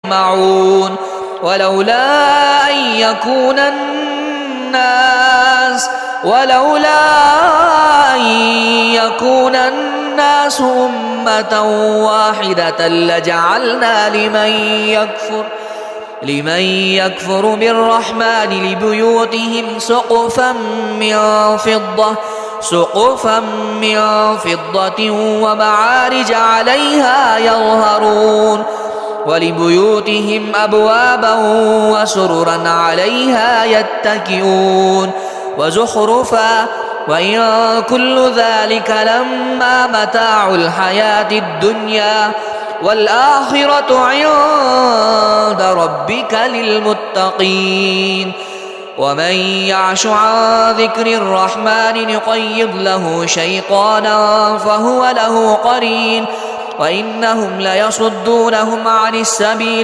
معون ولولا أن يكون الناس أمة واحدة لجعلنا لمن يكفر بالرحمن لبيوتهم سقفا من فضة ومعارج عليها يظهرون ولبيوتهم أبوابا وسررا عليها يتكئون وزخرفا وإن كل ذلك لما متاع الحياة الدنيا والآخرة عند ربك للمتقين ومن يعش عن ذكر الرحمن نقيض له شيطانا فهو له قرين وإنهم ليصدونهم عن السبيل